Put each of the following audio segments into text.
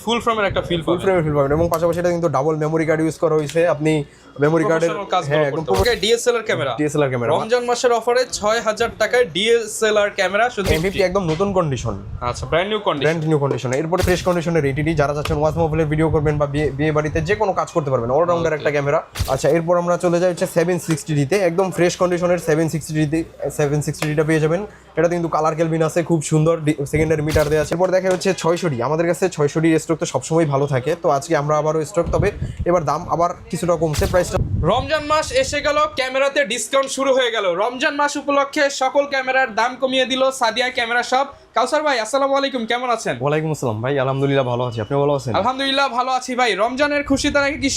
ফুল ফ্রেমের একটা ফিল ফুল ফ্রেমের ফিল পাবেন এবং পাশাপাশি এটা কিন্তু ডাবল মেমোরি কার্ড ইউজ করা হয়েছে। আপনি মেমোরি কার্ডের একদম ডিএসএলআর ক্যামেরা রমজান মাসের অফারে 6000 টাকায় ডিএসএলআর ক্যামেরা শুধু M50 একদম নতুন কন্ডিশন। আচ্ছা ব্র্যান্ড নিউ কন্ডিশন। এরপরে ফ্রেশ কন্ডিশনের এটিডি যারা চাচ্ছেন ওয়াজ মোবাইলের ভিডিও করবেন বা বিয়ে বাড়িতে যে কোনো কাজ করতে পারবেন, অলরাউন্ডার একটা ক্যামেরা। আচ্ছা এরপর আমরা চলে যাই হচ্ছে 760D তে, একদম ফ্রেশ কন্ডিশনের 760D টা পেয়ে যাবেন। এটা কিন্তু কালার কেলভিন আছে, খুব সুন্দর সেকেন্ডারি মিটার দেওয়া আছে। এরপর দেখা হচ্ছে 600D, আমাদের কাছে 600D স্টক তো সবসময় ভালো থাকে, তো আজকে আমরা আবারও স্টক, তবে এবার দাম আবার কিছুটা কমছে প্রাইসটা। রমজান মাস এসে গেল, ক্যামেরাতে ডিসকাউন্ট শুরু হয়ে গেল। রমজান মাস উপলক্ষে সকল ক্যামেরার দাম কমিয়ে দিল সাদিয়া ক্যামেরা শপ। কাউসার ভাই আসসালামু আলাইকুম, কেমন আছেন? ওয়ালাইকুম আসসালাম ভাই, আলহামদুলিল্লাহ ভালো আছি, আপনি ভালো আছেন? আলহামদুলিল্লাহ ভালো আছি ভাই। রমজানের খুশিতে নাকি কি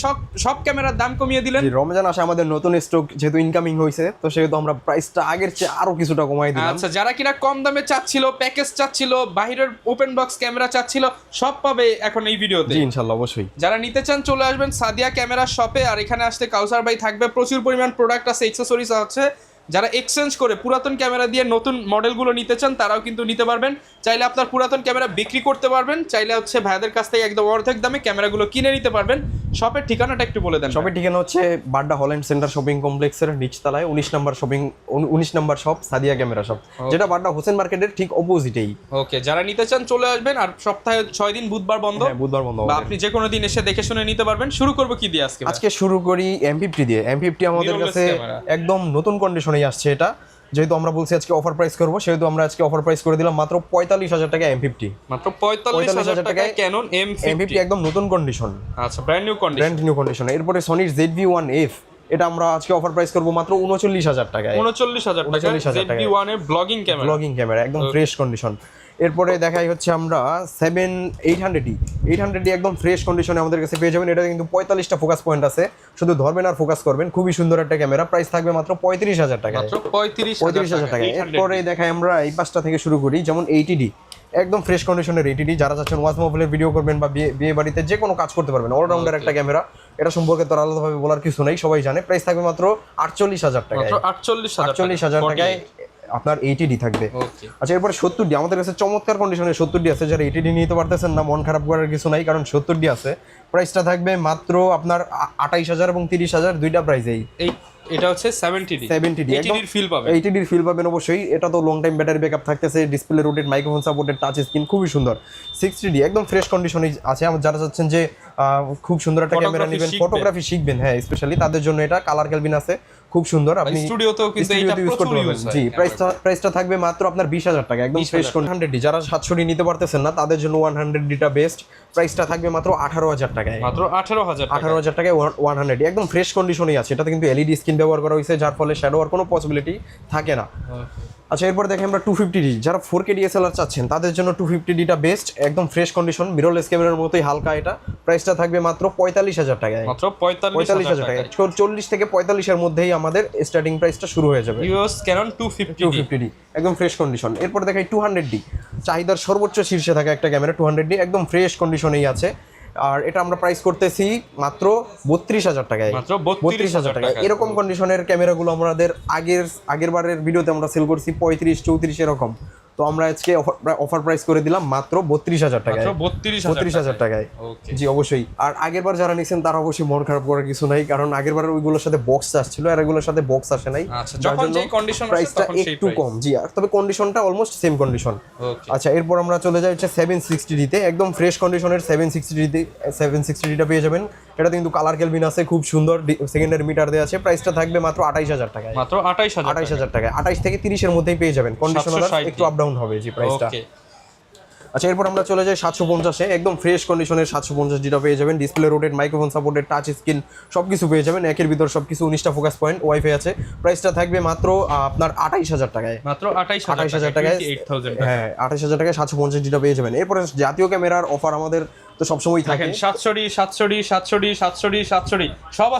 সব ক্যামেরার দাম কমিয়ে দিলেন? রমজান আসে আমাদের নতুন স্টক যেহেতু ইনকামিং হয়েছে, তো সেহেতু আমরা প্রাইসটা আগের চেয়ে আরো কিছুটা কমাই দিলাম। আচ্ছা যারা কিনা কম দামে চাচ্ছিল, প্যাকেজ চাচ্ছিল, বাহিরের ওপেন বক্স ক্যামেরা চাচ্ছিল, সব পাবে এখন এই ভিডিওতে। জি ইনশাআল্লাহ অবশ্যই। যারা নিতে চান চলে আসবেন সাদিয়া ক্যামেরা শপে, আর এখানে আসতে কাউসার ভাই থাকবে, প্রচুর পরিমাণ প্রোডাক্ট আছে, অ্যাকসেসরিজ আছে। যারা এক্সচেঞ্জ করে পুরাতন ক্যামেরা দিয়ে নতুন মডেলগুলো নিতে চান তারাও কিন্তু নিতে পারবেন। চাইলে আপনার পুরাতন ক্যামেরা বিক্রি করতে পারবেন, চাইলে হচ্ছে ভাইদের কাছ থেকে একদম অর্ধেক দামে ক্যামেরাগুলো কিনে নিতে পারবেন। শপের ঠিকানাটা একটু বলে দেন। শপের ঠিকানা হচ্ছে বাড্ডা হল্যান্ড সেন্টার শপিং কমপ্লেক্সের নিচতলায় 19 নম্বর শপ সাদিয়া ক্যামেরা শপ, যেটা বাড্ডা হোসেন মার্কেটের ঠিক অপোজিটেই। ওকে, যারা নিতে চান চলে আসবেন। আর সপ্তাহে 6 দিন বুধবার বন্ধ, বুধবার বন্ধ, বা আপনি যে কোনো দিন এসে দেখে শুনে নিতে পারবেন। শুরু করব কি দিয়ে আজকে? আজকে শুরু করি M50 দিয়ে। M50 আমাদের কাছে একদম নতুন কন্ডিশনেই আসছে। এটা যেহেতু আমরা বলছি আজকে অফার প্রাইস করব, সেহেতু আমরা আজকে অফার প্রাইস করে দিলাম মাত্র 45000 টাকা M50। মাত্র 45000 টাকায় ক্যানন M50 একদম নতুন কন্ডিশন। আচ্ছা ব্র্যান্ড নিউ কন্ডিশন। এরপরে সনির ZV-1F, এটা আমরা আজকে অফার প্রাইস করব মাত্র 39000 টাকায়। 39000 টাকা ZV-1 এর ব্লগিং ক্যামেরা একদম ফ্রেশ কন্ডিশন। এরপরে দেখাই হচ্ছে আমরা 800D একদম ফ্রেশ কন্ডিশনে আমাদের কাছে পেয়ে যাবেন। এটা কিন্তু 45টা ফোকাস পয়েন্ট আছে, শুধু ধরবেন আর ফোকাস করবেন। খুবই সুন্দর একটা ক্যামেরা, প্রাইস থাকবে মাত্র 35000 টাকা। মাত্র 35000 টাকা। এরপরে দেখাই আমরা এই পাঁচটা থেকে শুরু করি, যেমন 80D, একদম ফ্রেশ কন্ডিশনের 80D যারা চাচ্ছেন ওয়াজ মোবাইলের ভিডিও করবেন বা বিয়ে বাড়িতে যে কোনো কাজ করতে পারবেন, অলরাউন্ডার একটা ক্যামেরা। এটা সম্পর্কে তো আলাদাভাবে বলার কিছু নেই, সবাই জানে। প্রাইস থাকবে মাত্র 48000 টাকা। 48000 টাকায় আপনার 80D থাকবে। আচ্ছা এরপরে 70D, আমাদের কাছে চমৎকার কন্ডিশনের 70D আছে। যারা 80D নিতে পারতেছেন না, মন খারাপ করার কিছু নাই, কারণ 70D আছে। প্রাইসটা থাকবে মাত্র আপনার 28000 এবং 30000, দুইটা প্রাইসেই। এটা হচ্ছে 70D 80D ফিল পাবেন। 80D ফিল পাবেন অবশ্যই। এটা তো লং টাইম ব্যাটারি ব্যাকআপ থাকতেছে, display rotate, microphone supported, touch screen, খুবই সুন্দর। 60D একদম ফ্রেশ কন্ডিশনে আছে। যারা চাচ্ছেন যে খুব সুন্দর একটা ক্যামেরা নেবেন, ফটোগ্রাফি শিখবেন, হ্যাঁ স্পেশালি তাদের জন্য এটা কালার কেলভিন আছে, খুব সুন্দর। আপনি স্টুডিওতেও কিন্তু এটা ইউজ করতে পারবেন। জি প্রাইসটা থাকবে মাত্র আপনার 20000 টাকা, একদম ফ্রেশ কন্ডিশন। 100D যারা 700D নিতে পারতেছেন না তাদের জন্য 100D টা বেস্ট। প্রাইসটা থাকবে মাত্র 18000 টাকায়। মাত্র 18000 টাকায় 100D একদম ফ্রেশ কন্ডিশনেই আছে। এটাতে কিন্তু এলইডি স্ক্রিন ব্যবহার করা হয়েছে, যার ফলে শ্যাডো আর কোনো পসিবিলিটি থাকে না। আচ্ছা এরপর দেখেন আমরা 250D, যারা 4K DSLR চাচ্ছেন তাদের জন্য 250D টা বেস্ট, একদম ফ্রেশ কন্ডিশন, মিররলেস ক্যামেরার মতোই হালকা। এটা প্রাইসটা থাকবে মাত্র 45000 টাকায়। মাত্র 45000 টাকা। 40 থেকে 45 এর মধ্যেই আমাদের স্টার্টিং প্রাইসটা শুরু হয়ে যাবে। ইউএস ক্যানন 250D একদম ফ্রেশ কন্ডিশন। এরপর দেখাই 200D, চাহিদার সর্বোচ্চ শীর্ষে থাকা একটা ক্যামেরা। 200D একদম ফ্রেশ কন্ডিশনেই আছে, আর এটা আমরা প্রাইস করতেছি মাত্র 32000 টাকায়। মাত্র 32000 টাকায়। এরকম কন্ডিশনের ক্যামেরাগুলো আমাদের আগের বারের ভিডিওতে আমরা সেল করছি 35, 34 এরকম। তো আমরা আজকে অফার প্রাইস করে দিলাম মাত্র 32000 টাকায়। 32000 টাকায়। জি অবশ্যই। আর আগেরবার যারা নিছেন তারা অবশ্যই মন খারাপ করার কিছু নাই, কারণ আগেরবার ওইগুলোর সাথে বক্স আসছিল আর এগুলোর সাথে বক্স আসে নাই, যার জন্য প্রাইসটা একটু কম। জি তবে কন্ডিশনটা অলমোস্ট সেম কন্ডিশন। আচ্ছা এরপর আমরা চলে যাই হচ্ছে 760D তে, একদম ফ্রেশ কন্ডিশনের 760D টা পেয়ে যাবেন। এটা কিন্তু কালার কেলভিন আছে, খুব সুন্দর সেকেন্ডারি মিটার দেওয়া আছে। প্রাইসটা থাকবে মাত্র 28000 টাকায়। মাত্র 28000 টাকায়। 28 থেকে 30 এর মধ্যেই পেয়ে যাবেন। কন্ডিশনার একটু আপ ডাউন হবে জি প্রাইসটা। আচ্ছা এরপর আমরা চলে যাই 750-এ, একদম ফ্রেশ কন্ডিশনের 750D টা পেয়ে যাবেন। Display rotate, microphone supported, touch screen, সবকিছু পেয়ে যাবেন। একের ভিতর সবকিছু, 19টা ফোকাস পয়েন্ট, ওয়াইফাই আছে। প্রাইসটা থাকবে মাত্র আপনার 28000 টাকায়। মাত্র 28000 টাকায়। হ্যাঁ 28000 টাকায় 750D টা পেয়ে যাবেন। এরপরে জাতীয় ক্যামেরার অফার আমাদের তো সবসময় থাকে। 700D সব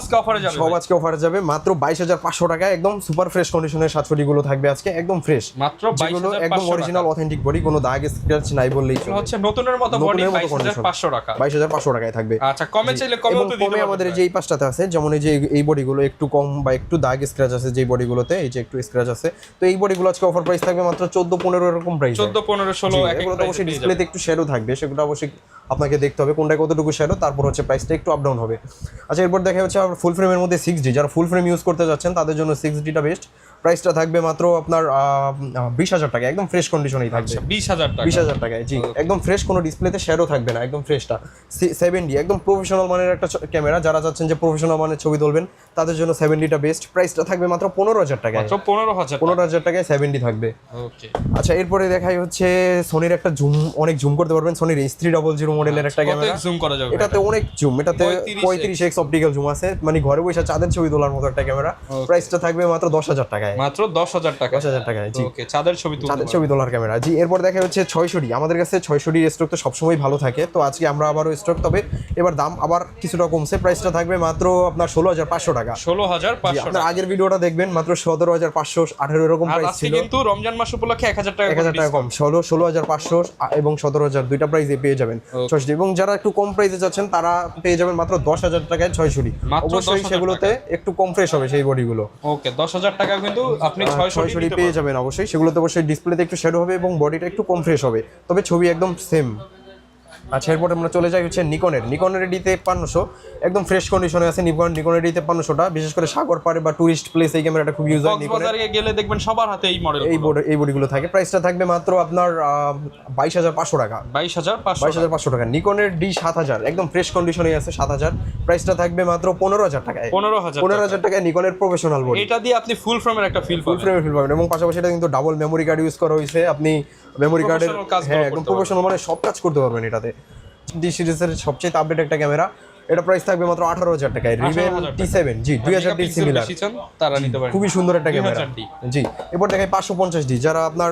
আজকে অফারে যাবে মাত্র 22500 টাকায়। একদম সুপার ফ্রেশ কন্ডিশনের 700D গুলো থাকবে আজকে, একদম ফ্রেশ, মাত্র 22500 একদম অরিজিনাল অথেন্টিক বডি, কোনো দাগ স্ক্র্যাচ নাই বললেই চলে। হচ্ছে নতুনের মতো বডি 22500 টাকা। 22500 টাকায় থাকবে। আচ্ছা কমে চাইলে কমেও তো দিতে পারবেন। আমাদের যে এই পাঁচটাতে আছে, যেমন এই যে এই বডিগুলো একটু কম বা একটু দাগ স্ক্র্যাচ আছে, যে বডিগুলোতে এই যে একটু স্ক্র্যাচ আছে, তো এই বডিগুলো আজকে অফার প্রাইস থাকবে মাত্র 14-15 এরকম প্রাইস। 14-15-16 এগুলো তো অবশ্যই ডিসপ্লেতে একটু শ্যাডো থাকবে, সেগুলো অবশ্যই আপনাকে দেখতে হবে কোনটায় কতটুকু শ্যাডো, তারপর হচ্ছে প্রাইসটা একটু আপ ডাউন হবে। আচ্ছা, এরপর দেখা হচ্ছে ফুল ফ্রেমের মধ্যে 6D, যারা ফুল ফ্রেম ইউজ করতে যাচ্ছেন তাদের জন্য 6Dটা বেস্ট। প্রাইসটা থাকবে মাত্র আপনার 20,000 টাকা, একদম ফ্রেশ কন্ডিশনেই থাকবে। 20,000 টাকায়, জি একদম ফ্রেশ, কোনো ডিসপ্লেতে শ্যাডো থাকবে না, একদম ফ্রেশটা। 7D একদম প্রফেশনাল মানের একটা ক্যামেরা, যারা চাচ্ছেন যে প্রফেশনাল মানের ছবি তুলবেন তাদের জন্য 7Dটা বেস্ট। প্রাইসটা থাকবে মাত্র 15,000 টাকায়, 15,000 টাকায় 7D থাকবে। আচ্ছা, এরপরে দেখাই হচ্ছে সোনির একটা জুম, অনেক জুম করতে পারবেন, সোনির H300 মডেলের একটা ক্যামেরা। এটাতে অনেক জুম, এটাতে 35x অপটিক্যাল জুম আছে, মানে ঘরে বসে চাঁদের ছবি তোলার মতো একটা ক্যামেরা। প্রাইসটা থাকবে মাত্র 10,000 টাকায়, মাত্র 10,000 টাকায়। জি ওকে, চাঁদের ছবি তোলার ক্যামেরা। জি, এরপর দেখা হচ্ছে 600D। আমাদের কাছে 600D স্টক তো সবসময় ভালো থাকে, তো আজকে আমরা আবারও স্টক, তবে এবার দাম আবার কিছুটা কমছে। প্রাইসটা থাকবে মাত্র আপনার 16,500 টাকা। 16,500 আপনার আগের ভিডিওটা দেখবেন, মাত্র 17,500, 18 এরকম প্রাইস ছিল, কিন্তু রমজান মাস উপলক্ষে 1,000 টাকা কম, 16,500 এবং 17,000 দুইটা প্রাইসে পেয়ে যাবেন 600D। এবং যারা একটু কম প্রাইসে যাচ্ছেন তারা পেয়ে যাবেন মাত্র 10,000 টাকায় 600D। অবশ্যই সেগুলোতে একটু কম ফ্রেশ হবে সেই বডিগুলো। ওকে, 10,000 টাকা কিন্তু আপনি 600D পেয়ে যাবেন। অবশ্যই সেগুলোতে অবশ্যই ডিসপ্লেতে একটু শ্যাডো হবে এবং বডিটা একটু কম ফ্রেশ হবে, তবে ছবি একদম সেম। আচ্ছা, এরপর আমরা চলে যাই হচ্ছে নিকনের D5300, একদম ফ্রেশ কন্ডিশনে আছে নিকনের D5300টা। বিশেষ করে সাগর পাড়ে বা টুরিস্ট প্লেস এই ক্যামেরাটা খুব ইউজ হয়। কক্সবাজারে গেলে দেখবেন সবার হাতে এই মডেল, এই বডিগুলো থাকে। প্রাইসটা থাকবে মাত্র আপনার 22,500 টাকা, 22,500 টাকা। নিকনের D7000 একদম ফ্রেশ কন্ডিশনে আছে 7000, প্রাইসটা থাকবে মাত্র 15,000 টাকায়, 15,000 টাকায় নিকনের প্রফেশনাল বডি। এটা দিয়ে আপনি ফুল ফ্রেমের একটা ফিল পাবেন এবং পাশাপাশি এটা কিন্তু ডাবল মেমোরি কার্ড ইউজ করা হয়েছে। আপনি মেমোরি কার্ডের একদম প্রফেশনাল মানে সব কাজ করতে পারবেন এটাতে। D সিরিজের সবচেয়ে আপডেট একটা ক্যামেরা, এটা প্রাইস থাকবে মাত্র 18,000 টাকায়। রিভেল T7, জি 2000D সিমিলার, তারা নিতে পারেন, খুবই সুন্দর একটা ক্যামেরা। জি, এরপর দেখাই 550D, যারা আপনার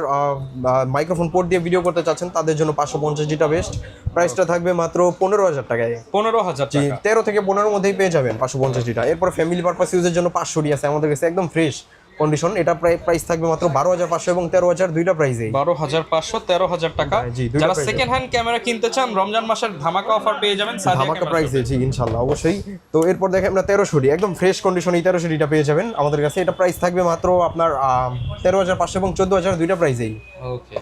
মাইক্রোফোন পোর্ট দিয়ে ভিডিও করতে চাচ্ছেন তাদের জন্য 550Dটা বেস্ট। প্রাইসটা থাকবে মাত্র 15,000 টাকায়, 15,000 জি 13 থেকে 15 মধ্যেই পেয়ে যাবেন 550Dটা। এরপর ফ্যামিলি পারপাস ইউজের জন্য 500D আছে আমাদের কাছে, একদম ফ্রেশ কন্ডিশন। এটা প্রাইস থাকবে মাত্র 12,500 এবং 13,000 দুইটা প্রাইসেই, 12,500 13,000 টাকা। যারা সেকেন্ড হ্যান্ড ক্যামেরা কিনতে চান রমজান মাসের ধামাকা অফার পেয়ে যাবেন ধামাকা প্রাইসে, জি ইনশাআল্লাহ অবশ্যই। তো এরপর দেখেন আমরা 1300D, একদম ফ্রেশ কন্ডিশনে 1300Dটা পেয়ে যাবেন আমাদের কাছে। এটা প্রাইস থাকবে মাত্র আপনার 13,500 এবং 14,000 দুইটা প্রাইসেই। ওকে,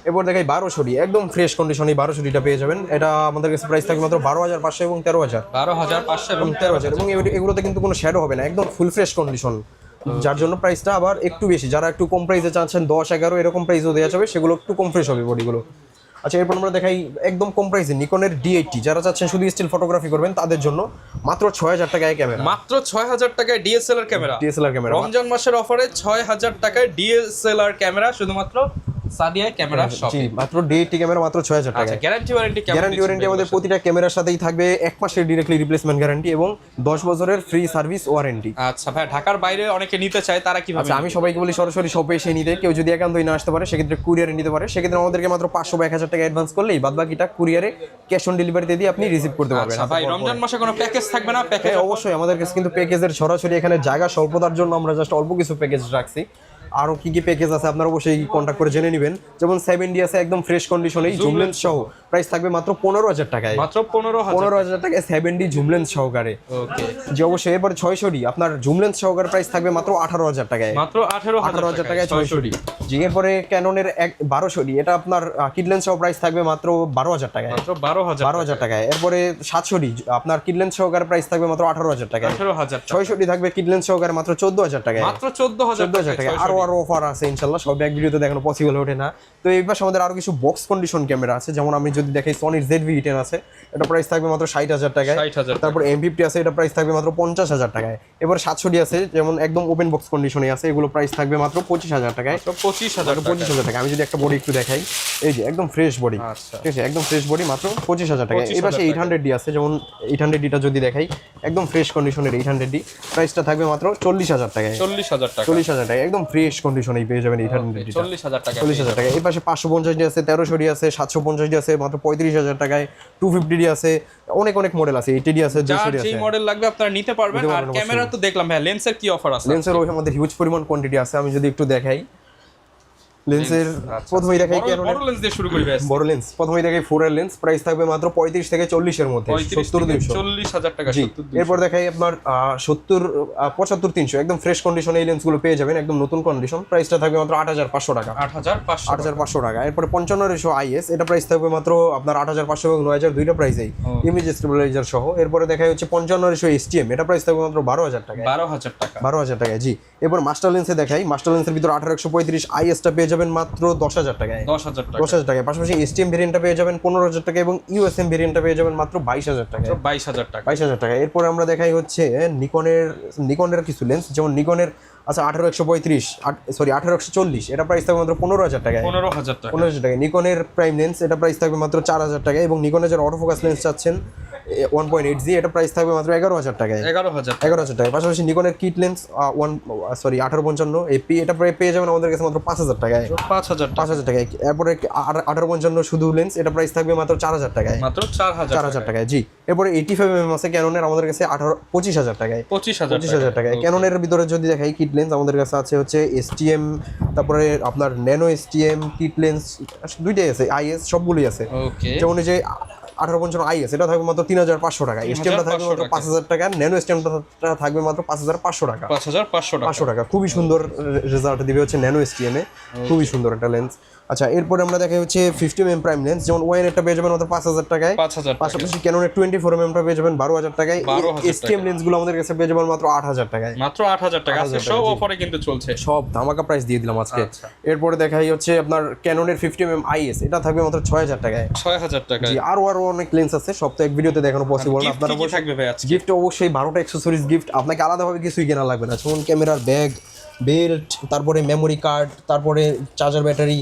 এরপর দেখাই 1200D, একদম ফ্রেশ কন্ডিশনে 1200Dটা পেয়ে যাবেন। এটা আমাদের কাছে প্রাইস থাকবে মাত্র 12,500 এবং 13,000, 12,500 এবং 13,000। এবং এগুলোতে কিন্তু কোনো শ্যাডো হবে না, একদম ফুল ফ্রেশ কন্ডিশন, যার জন্য প্রাইসটা আবার একটু বেশি। যারা একটু কম প্রাইসে চাচ্ছেন 10-11 এরকম প্রাইসও দেওয়া যাবে, সেগুলো একটু কম ফ্রেশ হবে বডিগুলো। আচ্ছা, এরপর আমরা দেখাই একদম কম প্রাইসে নিকনের D80, যারা চাচ্ছেন শুধু স্টিল ফটোগ্রাফি করবেন তাদের জন্য মাত্র 6,000 টাকায় ক্যামেরা, মাত্র 6,000 টাকায় ডিএসএলআর ক্যামেরা। রমজান মাসের অফারে 6,000 টাকায় ডিএসএলআর ক্যামেরা শুধুমাত্র সাদিয়া ক্যামেরা শপে। জি, মাত্র D80 ক্যামেরা মাত্র 6,000 টাকা। গ্যারান্টি ওয়ারেন্টি আমাদের প্রতিটা ক্যামেরার সাথেই থাকবে 1 মাসের ডাইরেক্টলি রিপ্লেসমেন্ট গ্যারান্টি এবং 10 বছরের ফ্রি সার্ভিস ওয়ারেন্টি। আচ্ছা ভাই, ঢাকার বাইরে অনেকে নিতে চায়, তারা কিভাবে? আচ্ছা, আমি সবাইকে বলি সরাসরি শপে এসে নিতে। কেউ যদি একান্তই না আসতে পারে সেক্ষেত্রে কুরিয়ারে নিতে পারে। সেক্ষেত্রে আমাদেরকে মাত্র 500 বা 1,000 টাকা অ্যাডভান্স করলেই বাদবাকিটা কুরিয়ারে ক্যাশ অন ডেলিভারিতে দিয়ে আপনি রিসিভ করতে পারবেন। আচ্ছা ভাই, রমজান মাসে কোনো প্যাকেজ থাকবে না? প্যাকেজ অবশ্যই আমাদের কাছে কিন্তু প্যাকেজের সরাসরি, এখানে জায়গা স্বল্পতার জন্য আমরা জাস্ট অল্প কিছু প্যাকেজ রাখছি। আরো কি কি প্যাকেজ আছে আপনারা অবশ্যই কন্ট্যাক্ট করে জেনে নেবেন। যেমন 7D আছে একদম ফ্রেশ কন্ডিশনে জুম লেন্স সহ, প্রাইস থাকবে মাত্র 15,000 টাকায়, মাত্র 15,000 টাকায় 7D জুম লেন্স সহকারে। ওকে, জি অবশ্যই। এরপর 600D আপনার জুম লেন্স সহকারে প্রাইস থাকবে মাত্র 18,000 টাকায়, মাত্র 18,000 টাকায় 600D। জি, এরপরে ক্যাননের 1200D, এটা আপনার কিট লেন্স সহ প্রাইস থাকবে মাত্র 12,000 টাকায়, মাত্র 12,000 টাকায়। এরপরে 700D আপনার কিট লেন্স সহকারে প্রাইস থাকবে মাত্র 18,000 টাকায়, 600D থাকবে কিট লেন্স সহকারে মাত্র 14,000 টাকায়, মাত্র 14,000 টাকা। আরো অফার আছে ইনশাআল্লাহ, সব এক ভিডিওতে দেখানো পসিবল ওঠে না। তো এই পাশে আমাদের আরো কিছু বক্স কন্ডিশন ক্যামেরা আছে, যেমন আমি যদি দেখাই সনির ZV-10 আছে, এটা প্রাইস থাকবে মাত্র 60,000 টাকায়। তারপর M50 আছে, এটা প্রাইস থাকবে মাত্র 50,000 টাকায়। এবার 700D আছে, যেমন একদম ওপেন বক্স কন্ডিশনে আছে, এগুলো প্রাইস থাকবে মাত্র 25,000 টাকায়, 25,000 টাকা। আমি যদি একটা বডি একটু দেখাই, এই যে একদম ফ্রেশ বডি, ঠিক আছে, একদম ফ্রেশ বডি মাত্র 25,000 টাকা। এই পাশে 800D আছে, যেমন 800Dটা যদি দেখাই, একদম ফ্রেশ কন্ডিশনের 800D, প্রাইসটা থাকবে মাত্র 40,000 টাকায়, 40,000 টাকা, একদম ফ্রেশ কন্ডিশনেই পেয়ে যাবেন 800D, 40,000 টাকা। এই পাশে 550D আছে, 1300D আছে, 750D আছে মাত্র 35,000 টাকায়, 250D আছে, অনেক মডেল আছে, 80D আছে, 200D আছে। যে মডেল লাগবে আপনারা নিতে পারবেন। আর ক্যামেরা তো দেখলাম ভাই, লেন্সের কি অফার আছে? লেন্সের আমাদের হিউজ পরিমাণ কোয়ান্টিটি আছে। আমি যদি একটু দেখাই, লেন্সের প্রথমেই দেখাই ক্যানোনের বড় লেন্স দিয়ে শুরু করি ভাই। বড় লেন্স প্রথমেই দেখাই 4 এর লেন্স, প্রাইস থাকবে মাত্র 35 থেকে 40 এর মধ্যে, 40,000 টাকা। এরপর দেখাই আপনার 70 75 300 একদম ফ্রেশ কন্ডিশনে এই লেন্সগুলো পেয়ে যাবেন, একদম নতুন কন্ডিশন, প্রাইসটা থাকবে মাত্র 8500 টাকা। 8500 টাকা। এরপর 55 IS, এটা প্রাইস থাকবে মাত্র আপনার 8500 এবং 9000 দুইটা প্রাইসেই, ইমেজ স্টেবিলাইজার সহ। এরপরে দেখাই হচ্ছে 55 STM, এটা প্রাইস থাকবে মাত্র 12000 টাকা। 12000 টাকা, জি। এরপর মাস্টার লেন্সে দেখাই, মাস্টার লেন্সের ভিতর 18135 IS টা পেয়ে যাবেন মাত্র 10000 টাকায়। 10000 টাকায়। পাশাপাশি STM ভেরিয়েন্টটা পেয়ে যাবেন 15000 টাকা এবং USM ভেরিয়েন্টটা পেয়ে যাবেন মাত্র 22000 টাকায়। 22000 টাকা। এরপর আমরা দেখাই হচ্ছে নিকনের কিছু লেন্স, যেমন নিকনের আচ্ছা 18140, এটা প্রাইস থাকবে মাত্র 15000 টাকায়। 15000 টাকায় নিকনের প্রাইম লেন্স, এটা প্রাইস থাকবে মাত্র 4000 টাকায়। এবং নিকনের যারা অটোফোকাস লেন্স চাচ্ছেন 1.8G, এটা প্রাইস থাকবে মাত্র 11000 টাকায়। 11000 টাকায়। পাশাপাশি নিকনের কিট লেন্স 1855 AP, এটা পেয়ে যাবেন আমাদের কাছে মাত্র 5000 টাকায়। 5000 টাকায়। এরপরে 1855 শুধু লেন্স, এটা প্রাইস থাকবে মাত্র 4000 টাকায়। 4000 টাকায়, জি। এরপরে 85mm আছে ক্যাননের আমাদের কাছে 25000 টাকায়। 25000 টাকায়। ক্যাননের ভিতরে যদি দেখাই কিট লেন্স আমাদের কাছে আছে হচ্ছে STM, তারপরে আপনার ন্যানো STM কিট লেন্স দুইটাই আছে, IS সবগুলোই আছে। যেমন এই যে 1855 IS, এটা থাকবে মাত্র 3500 টাকা, STMটা থাকবে মাত্র 5000 টাকা, ন্যানো STMটা থাকবে মাত্র 5500 টাকা। 500 টাকা। খুবই সুন্দর রেজাল্ট দিবে হচ্ছে ন্যানো STM এ, খুবই সুন্দর একটা লেন্স। আচ্ছা, এরপরে আমরা দেখাই হচ্ছে 50mm প্রাইম লেন্স, যেমন ওয়ান এটা পেয়ে যাবেন মাত্র 5000 টাকায়। পাশাপাশি ক্যাননের 24mm টা পেয়ে যাবেন 12000 টাকায়। STM লেন্সগুলো আমাদের কাছে পেয়ে যাবেন মাত্র 8000 টাকায়। মাত্র 8000 টাকা। আজকে সব অফারে কিন্তু চলছে, সব ধামাকা প্রাইস দিয়ে দিলাম আজকে। এরপরে দেখাই হচ্ছে আপনার ক্যাননের 50mm IS, এটা থাকবে মাত্র 6000 টাকায়। 6000 টাকা, জি। আরো অনেক লেন্স আছে, সব তো এক ভিডিওতে দেখানো পসিবল না। আপনারা থাকবে ভাই আজকে গিফট অবশ্যই 12টা অ্যাকসেসরিজ গিফট, আপনাকে আলাদাভাবে কিছুই কেনা লাগবে না, যেমন ক্যামেরার ব্যাগ, বেল্ট, তারপরে মেমোরি কার্ড, তারপরে চার্জার, ব্যাটারি,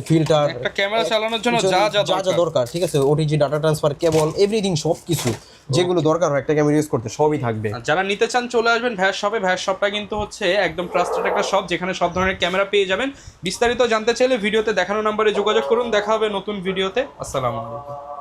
ফিল্টার, একটা ক্যামেরা চালানোর জন্য যা যা দরকার, ঠিক আছে, OTG ডাটা ট্রান্সফার, কেবল, এভরিথিং, সব কিছু যেগুলো দরকার হয় একটা ক্যামেরা ইউজ করতে সবই থাকবে। যারা নিতে চান চলে আসবেন ভাইয়ের শপে। ভাইয়ের শপটা কিন্তু হচ্ছে একদম ট্রাস্টেড একটা শপ, যেখানে সব ধরনের ক্যামেরা পেয়ে যাবেন। বিস্তারিত জানতে চাইলে ভিডিওতে দেখানো নম্বরে যোগাযোগ করুন। দেখা হবে নতুন ভিডিওতে। আসসালামু আলাইকুম।